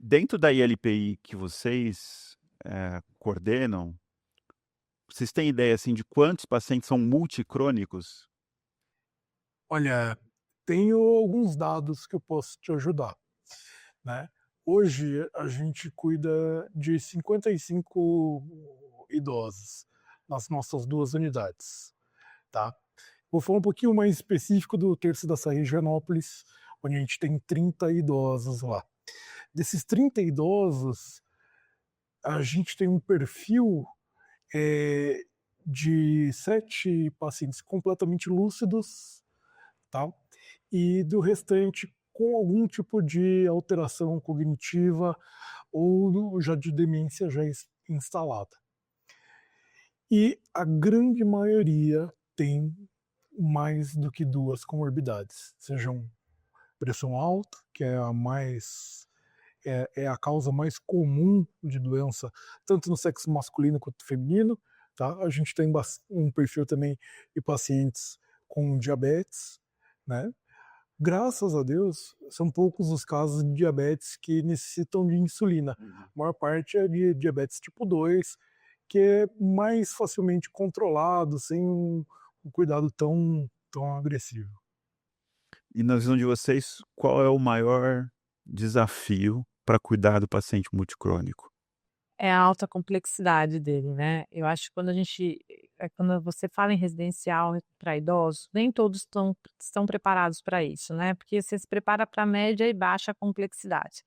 Dentro da ILPI que vocês, coordenam, vocês têm ideia, assim, de quantos pacientes são multicrônicos? Olha, tenho alguns dados que eu posso te ajudar, né. Hoje a gente cuida de 55 idosos nas nossas 2 unidades, tá. Vou falar um pouquinho mais específico do Terço da Saúde de Higienópolis, onde a gente tem 30 idosos lá. Desses 30 idosos, a gente tem um perfil, eh, de 7 pacientes completamente lúcidos, tá, e do restante com algum tipo de alteração cognitiva ou já de demência já instalada. E a grande maioria tem mais do que 2 comorbidades, sejam pressão alta, que é a mais é a causa mais comum de doença, tanto no sexo masculino quanto feminino, tá. A gente tem um perfil também de pacientes com diabetes, né. Graças a Deus, são poucos os casos de diabetes que necessitam de insulina. Uhum. A maior parte é de diabetes tipo 2, que é mais facilmente controlado, sem um cuidado tão agressivo. E na visão de vocês, qual é o maior desafio para cuidar do paciente multicrônico? É a alta complexidade dele, né. Eu acho que quando você fala em residencial para idosos, nem todos estão preparados para isso, né, porque você se prepara para média e baixa complexidade.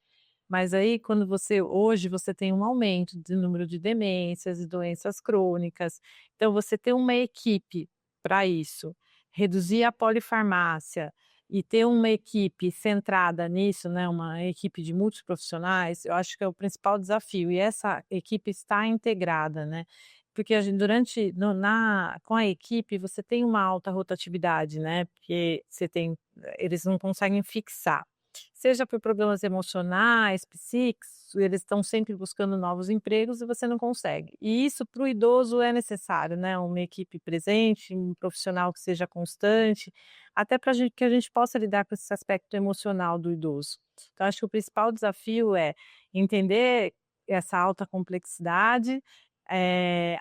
Mas aí quando hoje você tem um aumento do número de demências e doenças crônicas, então você ter uma equipe para isso, reduzir a polifarmácia e ter uma equipe centrada nisso, né, uma equipe de multiprofissionais, eu acho que é o principal desafio e essa equipe está integrada, né, porque a gen durante no na com a equipe você tem uma alta rotatividade, né, porque eles não conseguem fixar. Seja por problemas emocionais, psíquicos, eles estão sempre buscando novos empregos e você não consegue. E isso para o idoso é necessário, né, uma equipe presente, um profissional que seja constante, até para que a gente possa lidar com esse aspecto emocional do idoso. Então acho que o principal desafio é entender essa alta complexidade,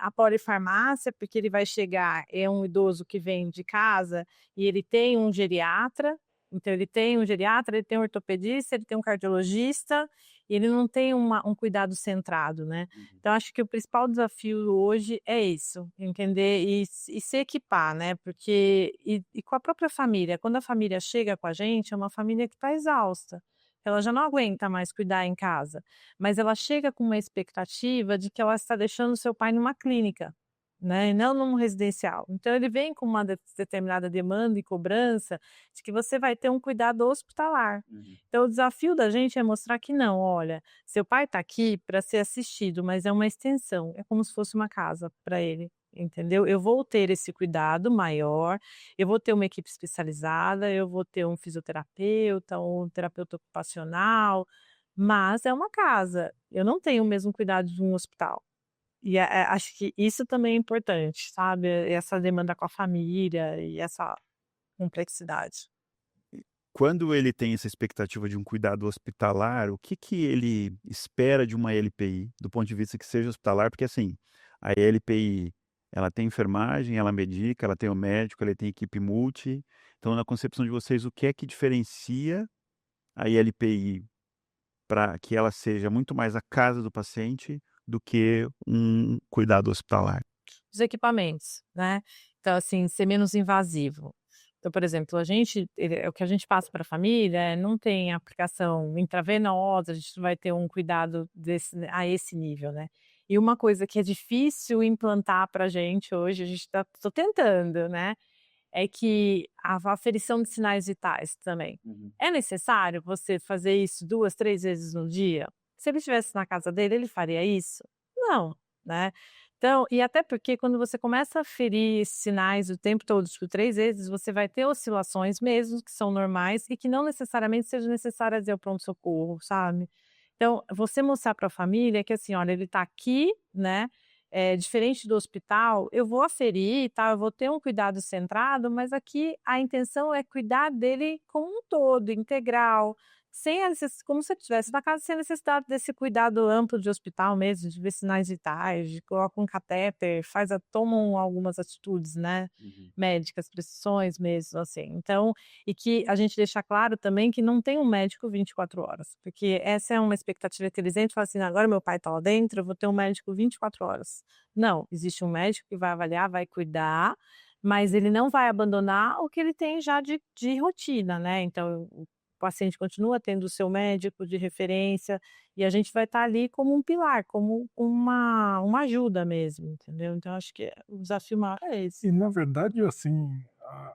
a polifarmácia, porque ele vai chegar, é um idoso que vem de casa e ele tem um geriatra, então ele tem um geriatra, ele tem um ortopedista, ele tem um cardiologista, e ele não tem um cuidado centrado, né. Uhum. Então acho que o principal desafio hoje é isso, entender e se equipar, né, porque e com a própria família, quando a família chega com a gente, é uma família que está exausta, ela já não aguenta mais cuidar em casa, mas ela chega com uma expectativa de que ela está deixando seu pai numa clínica, né, e não num residencial. Então ele vem com uma determinada demanda e cobrança de que você vai ter um cuidado hospitalar. Uhum. Então o desafio da gente é mostrar que não, olha, seu pai está aqui para ser assistido, mas é uma extensão, é como se fosse uma casa para ele, entendeu? Eu vou ter esse cuidado maior, eu vou ter uma equipe especializada, eu vou ter um fisioterapeuta, um terapeuta ocupacional, mas é uma casa, eu não tenho o mesmo cuidado de um hospital. E acho que isso também é importante, sabe, essa demanda com a família e essa complexidade. Quando ele tem essa expectativa de um cuidado hospitalar, o que que ele espera de uma LPI, do ponto de vista que seja hospitalar? Porque, assim, a LPI, ela tem enfermagem, ela medica, ela tem o médico, ela tem equipe multi. Então, na concepção de vocês, o que é que diferencia a LPI para que ela seja muito mais a casa do paciente do que um cuidado hospitalar? Os equipamentos, né, então assim, ser menos invasivo. Então, por exemplo, o que a gente passa pra família, não tem aplicação intravenosa, a gente não vai ter um cuidado a esse nível, né. E uma coisa que é difícil implantar pra gente hoje, a gente tô tentando, né, é que a aferição de sinais vitais também. Uhum. É necessário você fazer isso 2, 3 vezes no dia? Se ele estivesse na casa dele, ele faria isso? Não, né. Então e até porque quando você começa a ferir esses sinais o tempo todo, tipo 3 vezes, você vai ter oscilações mesmo que são normais e que não necessariamente sejam necessárias ir ao pronto-socorro, sabe. Então, você mostrar para a família que assim: "Olha, ele está aqui, né, diferente do hospital, eu vou aferir, tá, eu vou ter um cuidado centrado, mas aqui a intenção é cuidar dele como um todo, integral, como se ele estivesse na casa sem necessidade desse cuidado amplo de hospital mesmo, de ver sinais vitais, de coloca um catéter, tomam algumas atitudes, né, Uhum. médicas, prescrições mesmo, assim. Então, e que a gente deixa claro também que não tem um médico 24 horas, porque essa é uma expectativa que eles entram e falam assim: "Agora meu pai tá lá dentro, eu vou ter um médico 24 horas". Não, existe um médico que vai avaliar, vai cuidar, mas ele não vai abandonar o que ele tem já de rotina, né. Então o paciente continua tendo o seu médico de referência, e a gente vai estar ali como um pilar, como uma ajuda mesmo, entendeu. Então acho que o desafio maior é esse. E na verdade, assim,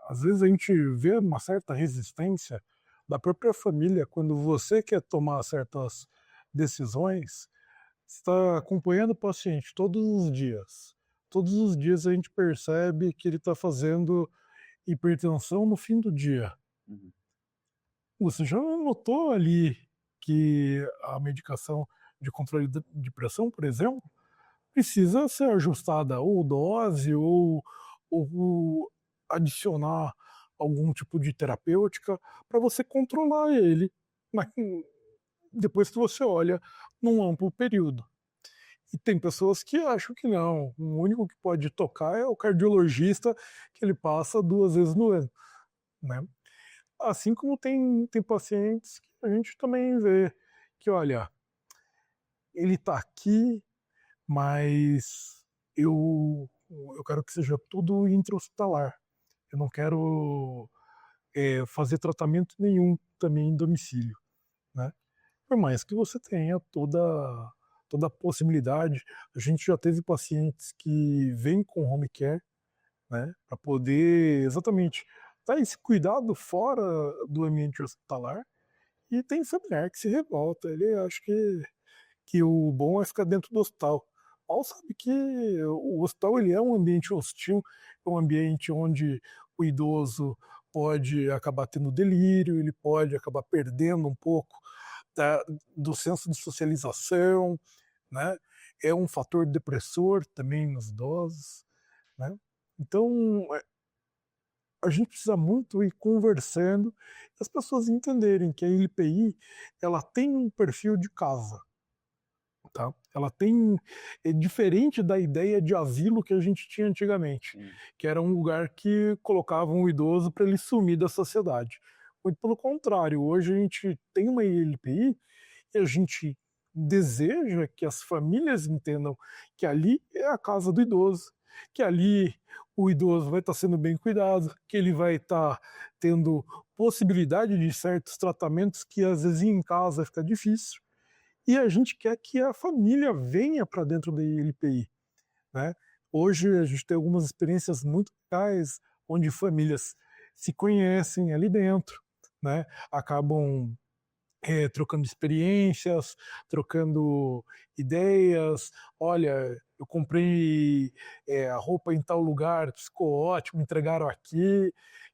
às vezes a gente vê uma certa resistência da própria família quando você quer tomar certas decisões, você está acompanhando o paciente todos os dias. Todos os dias a gente percebe que ele está fazendo hipertensão no fim do dia. Uhum. Você já notou ali que a medicação de controle de pressão, por exemplo, precisa ser ajustada ou dose ou adicionar algum tipo de terapêutica para você controlar ele na depois que você olha num amplo período. E tem pessoas que acham que não, o único que pode tocar é o cardiologista, que ele passa 2 vezes no ano, né. Assim como tem pacientes que a gente também vê que, olha, ele está aqui, mas eu quero que seja tudo intra-hospitalar. Eu não quero, fazer tratamento nenhum também em domicílio, né. Por mais que você tenha toda a possibilidade, a gente já teve pacientes que vêm com home care, né, para poder exatamente dar esse cuidado fora do ambiente hospitalar, e tem familiar que se revolta, ele acha que o bom é ficar dentro do hospital. Mal sabe que o hospital ele é um ambiente hostil, é um ambiente onde o idoso pode acabar tendo delírio, ele pode acabar perdendo um pouco da do senso de socialização, né, é um fator depressor também nos idosos, né. Então, a gente precisa muito ir conversando, as pessoas entenderem que a ILPI, ela tem um perfil de casa. Tá? Ela tem é diferente da ideia de asilo que a gente tinha antigamente, Sim. que era um lugar que colocavam o idoso para ele sumir da sociedade. Muito pelo contrário, hoje a gente tem uma ILPI e a gente deseja que as famílias entendam que ali é a casa do idoso, que ali o idoso vai estar sendo bem cuidado, que ele vai estar tendo possibilidade de certos tratamentos que às vezes em casa fica difícil, e a gente quer que a família venha para dentro da ILPI, né. Hoje a gente tem algumas experiências muito legais, onde famílias se conhecem ali dentro, né, acabam, trocando experiências, trocando ideias. "Olha, eu comprei, a roupa em tal lugar, ficou ótimo, entregaram aqui".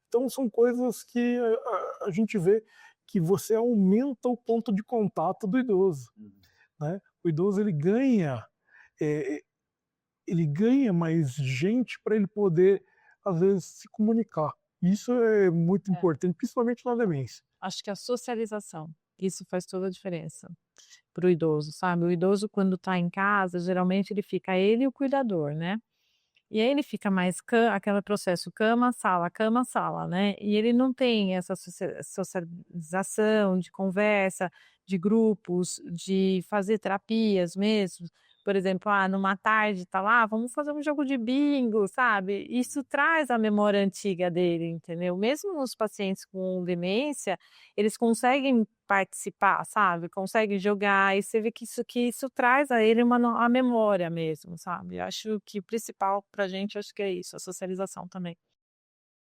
Então são coisas que a gente vê que você aumenta o ponto de contato do idoso, Uhum. né. O idoso eh, ele ganha mais gente para ele poder, às vezes, se comunicar. Isso é muito É, importante, principalmente na demência. acho que a socialização, isso faz toda a diferença para o idoso, sabe. O idoso quando está em casa, geralmente ele fica ele e o cuidador, né. E aí ele fica mais aquele processo cama, sala, né, e ele não tem essa socialização de conversa, de grupos, de fazer terapias mesmo. Por exemplo, numa tarde tá lá: "Vamos fazer um jogo de bingo", sabe. Isso traz a memória antiga dele, entendeu. Mesmo os pacientes com demência, eles conseguem participar, sabe, conseguem jogar, e você vê que isso traz a ele a memória mesmo, sabe. Eu acho que o principal pra gente, acho que é isso, a socialização também.